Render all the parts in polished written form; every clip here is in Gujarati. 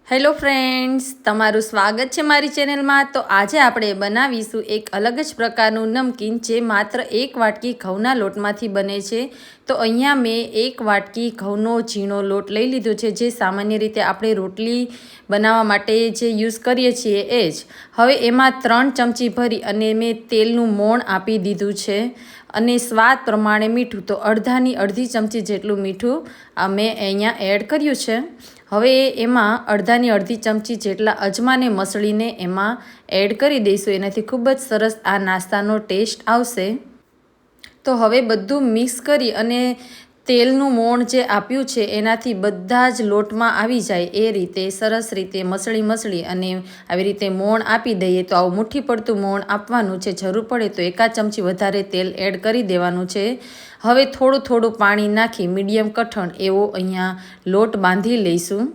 હેલો ફ્રેન્ડ્સ, તમારું સ્વાગત છે મારી ચેનલમાં। તો આજે આપણે બનાવીશું એક અલગ જ પ્રકારનું નમકીન જે માત્ર એક વાટકી ઘઉંના લોટમાંથી બને છે। તો અહીંયા મેં એક વાટકી ઘઉંનો ઝીણો લોટ લઈ લીધો છે, જે સામાન્ય રીતે આપણે રોટલી બનાવવા માટે જે યુઝ કરીએ છીએ એ જ। હવે એમાં 3 ચમચી ભરી અને મેં તેલનું મોણ આપી દીધું છે અને સ્વાદ પ્રમાણે મીઠું, તો અડધી ચમચી જેટલું મીઠું મેં અહીંયા એડ કર્યું છે। હવે એમાં અડધી ચમચી જેટલા અજમાને મસળીને એમાં એડ કરી દઈશું। એનાથી ખૂબ જ સરસ આ નાસ્તાનો ટેસ્ટ આવશે। તો હવે બધું મિક્સ કરી અને તેલનું મોણ જે આપ્યું છે એનાથી બધા જ લોટમાં આવી જાય એ રીતે સરસ રીતે મસળી અને આવી રીતે મોણ આપી દઈએ। તો આવું મુઠ્ઠી પડતું મોણ આપવાનું છે, જરૂર પડે તો 1 ચમચી વધારે તેલ એડ કરી દેવાનું છે। હવે થોડું પાણી નાખી મીડિયમ કઠણ એવો અહીંયા લોટ બાંધી લઈશું।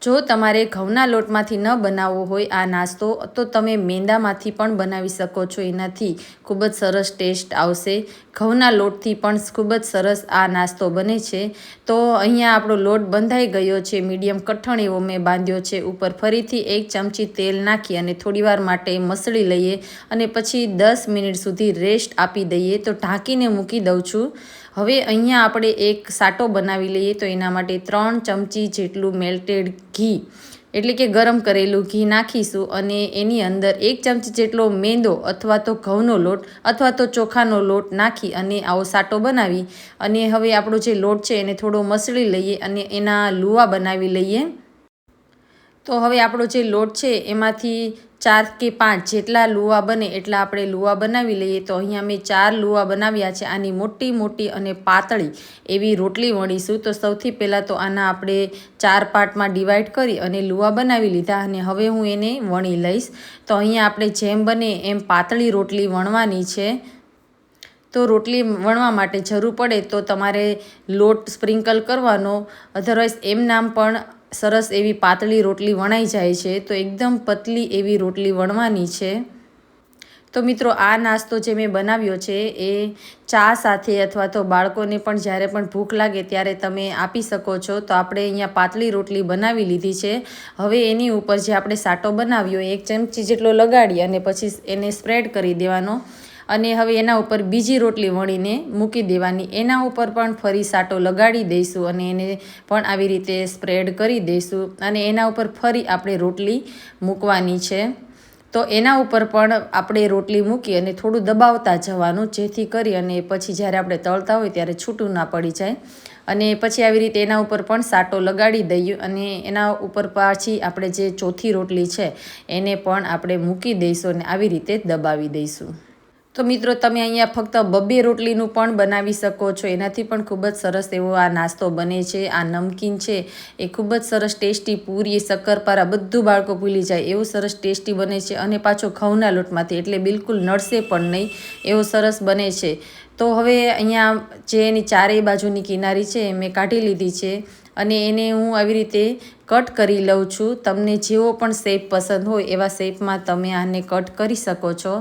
જો તમારે ઘઉંના લોટમાંથી ન બનાવવો હોય આ નાસ્તો, તો તમે મેંદામાંથી પણ બનાવી શકો છો, એનાથી ખૂબ જ સરસ ટેસ્ટ આવશે। ઘઉંના લોટથી પણ ખૂબ જ સરસ આ નાસ્તો બને છે। તો અહીંયા આપણો લોટ બંધાઈ ગયો છે, મીડિયમ કઠણ એવો મેં બાંધ્યો છે। ઉપર ફરીથી 1 ચમચી તેલ નાખી અને થોડીવાર માટે મસળી લઈએ અને પછી 10 મિનિટ સુધી રેસ્ટ આપી દઈએ। તો ઢાંકીને મૂકી દઉં છું। હવે અહીંયા આપણે એક સાટો બનાવી લઈએ। તો એના માટે 3 ચમચી જેટલું મેલ્ટેડ ઘી એટલે કે ગરમ કરેલું ઘી નાખીશું અને એની અંદર 1 ચમચી જેટલો મેંદો અથવા તો ઘઉંનો લોટ અથવા તો ચોખાનો લોટ નાખી અને આવો સાટો બનાવી અને હવે આપણો જે લોટ છે એને થોડો મસળી લઈએ અને એના લુવા બનાવી લઈએ। તો હવે આપણો જે લોટ છે એમાંથી 4 કે 5 જેટલા લુવા બને એટલા આપણે લુવા બનાવી લઈએ। તો અહીંયા મેં 4 લુવા બનાવ્યા છે। આની મોટી અને પાતળી એવી રોટલી વણીશું। તો સૌથી પહેલાં તો આના આપણે 4 પાર્ટમાં ડિવાઈડ કરી અને લુવા બનાવી લીધા અને હવે હું એને વણી લઈશ। તો અહીંયા આપણે જેમ બને એમ પાતળી રોટલી વણવાની છે। તો રોટલી વણવા માટે જરૂર પડે તો તમારે લોટ સ્પ્રિંકલ કરવાનો, અધરવાઇઝ એમનામ પણ સરસ એવી પાતળી રોટલી વણાઈ જાય છે। તો એકદમ પતલી એવી રોટલી વણવાની છે। તો મિત્રો, આ નાસ્તો જે મેં બનાવ્યો છે એ ચા સાથે અથવા તો બાળકોને પણ જ્યારે પણ ભૂખ લાગે ત્યારે તમે આપી શકો છો। તો આપણે અહીંયા પાતળી રોટલી બનાવી લીધી છે। હવે એની ઉપર જે આપણે સાટો બનાવ્યો 1 ચમચી જેટલો લગાડી અને પછી એને સ્પ્રેડ કરી દેવાનો અને હવે એના ઉપર બીજી રોટલી વણીને મૂકી દેવાની। એના ઉપર પણ ફરી સાટો લગાડી દઈશું અને એને પણ આવી રીતે સ્પ્રેડ કરી દઈશું અને એના ઉપર ફરી આપણે રોટલી મૂકવાની છે। તો એના ઉપર પણ આપણે રોટલી મૂકી અને થોડું દબાવતા જવાનું, જેથી કરી અને પછી જ્યારે આપણે તળતા હોય ત્યારે છૂટું ના પડી જાય। અને પછી આવી રીતે એના ઉપર પણ સાટો લગાડી દઈએ અને એના ઉપર પાછી આપણે જે ચોથી રોટલી છે એને પણ આપણે મૂકી દઈશું અને આવી રીતે દબાવી દઈશું। તો મિત્રો, તમે અહીંયા ફક્ત 2 રોટલીનું પણ બનાવી શકો છો, એનાથી પણ ખૂબ જ સરસ એવો આ નાસ્તો બને છે। આ નમકીન છે એ ખૂબ જ સરસ ટેસ્ટી, પૂરી, શક્કરપારા બધું બાળકો ભૂલી જાય એવું સરસ ટેસ્ટી બને છે અને પાછો ઘઉંના લોટમાંથી, એટલે બિલકુલ નડશે પણ નહીં એવો સરસ બને છે। તો હવે અહીંયા જે એની ચારેય બાજુની કિનારી છે મેં કાઢી લીધી છે અને એને હું આવી રીતે કટ કરી લઉં છું। તમને જેવો પણ શેપ પસંદ હોય એવા શેપમાં તમે આને કટ કરી શકો છો।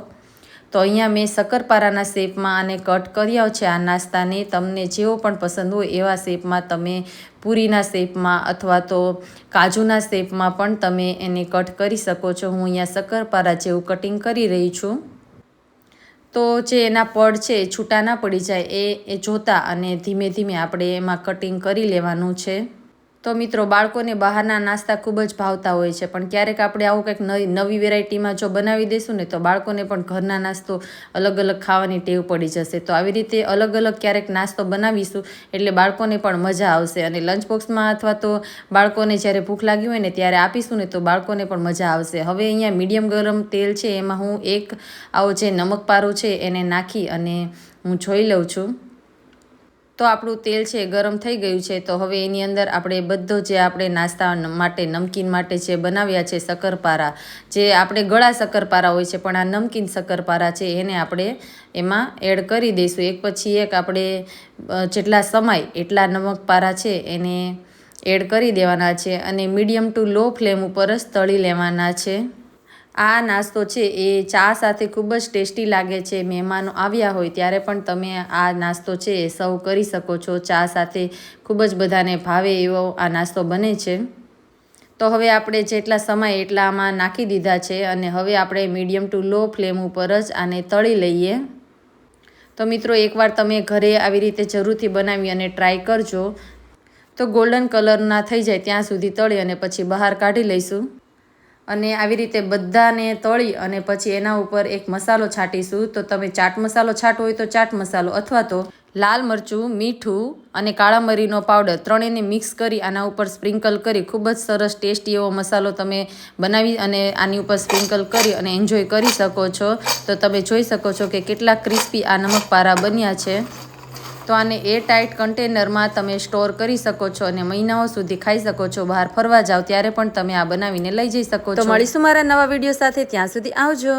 તો અહીંયા મેં શક્કરપારાના શેપમાં આને કટ કર્યા છે આ નાસ્તાને। તમને જેવો પણ પસંદ હોય એવા શેપમાં તમે પૂરીના શેપમાં અથવા તો કાજુના શેપમાં પણ તમે એને કટ કરી શકો છો। હું અહીંયા શક્કરપારા જેવું કટિંગ કરી રહી છું। તો જે એના પડ છે છૂટા ના પડી જાય એ જોતા અને ધીમે આપણે એમાં કટિંગ કરી લેવાનું છે। તો મિત્રો, બાળકોને બહારના નાસ્તા ખૂબ જ ભાવતા હોય છે, પણ ક્યારેક આપણે આવું કંઈક નવી વેરાયટીમાં જો બનાવી દઈશું ને તો બાળકોને પણ ઘરના નાસ્તો અલગ ખાવાની ટેવ પડી જશે। તો આવી રીતે અલગ ક્યારેક નાસ્તો બનાવીશું એટલે બાળકોને પણ મજા આવશે અને લંચ બોક્સમાં અથવા તો બાળકોને જ્યારે ભૂખ લાગી હોય ને ત્યારે આપીશું ને તો બાળકોને પણ મજા આવશે। હવે અહીંયા મીડિયમ ગરમ તેલ છે એમાં હું એક આવો જે નમક પારો છે એને નાખી અને હું જોઈ લઉં છું। તો આપણું તેલ છે ગરમ થઈ ગયું છે। તો હવે એની અંદર આપણે બધો જે આપણે નાસ્તા માટે, નમકીન માટે જે બનાવ્યા છે શક્કરપારા, જે આપણે ગળા શક્કરપારા હોય છે પણ આ નમકીન શક્કરપારા છે, એને આપણે એમાં એડ કરી દઈશું। એક પછી એક આપણે જેટલા સમાય એટલા નમકપારા છે એને એડ કરી દેવાના છે અને મીડિયમ ટુ લો ફ્લેમ ઉપર જ તળી લેવાના છે। આ નાસ્તો છે એ ચા સાથે ખૂબ જ ટેસ્ટી લાગે છે। મહેમાનો આવ્યા હોય ત્યારે પણ તમે આ નાસ્તો છે એ સર્વ કરી શકો છો। ચા સાથે ખૂબ જ બધાને ભાવે એવો આ નાસ્તો બને છે। તો હવે આપણે જેટલા સમય એટલા આમાં નાખી દીધા છે અને હવે આપણે મીડિયમ ટુ લો ફ્લેમ ઉપર જ આને તળી લઈએ. તો મિત્રો એકવાર તમે ઘરે આવી રીતે જરૂરથી બનાવી અને ટ્રાય કરજો. તો ગોલ્ડન કલરના થઈ જાય ત્યાં સુધી તળી અને પછી બહાર કાઢી લઈશું. અને આવી રીતે બધાને તળી અને પછી એના ઉપર એક મસાલો છાંટીશું. તો તમે ચાટ મસાલો છાંટવો હોય તો ચાટ મસાલો અથવા તો લાલ મરચું, મીઠું અને કાળા મરીનો પાવડર ત્રણેયને મિક્સ કરી આના ઉપર સ્પ્રિંકલ કરી ખૂબ જ સરસ ટેસ્ટી એવો મસાલો તમે બનાવી અને આની ઉપર સ્પ્રિંકલ કરી અને એન્જોય કરી શકો છો. તો તમે જોઈ શકો છો કે કેટલા ક્રિસ્પી આ નમકપારા બન્યા છે. તો આને એરટાઇટ કન્ટેનરમાં તમે સ્ટોર કરી શકો છો અને મહિનાઓ સુધી ખાઈ શકો છો. બહાર ફરવા જાઓ ત્યારે પણ તમે આ બનાવીને લઈ જઈ શકો છો. તો મળીશું મારા નવા વિડીયો સાથે. ત્યાં સુધી આવજો.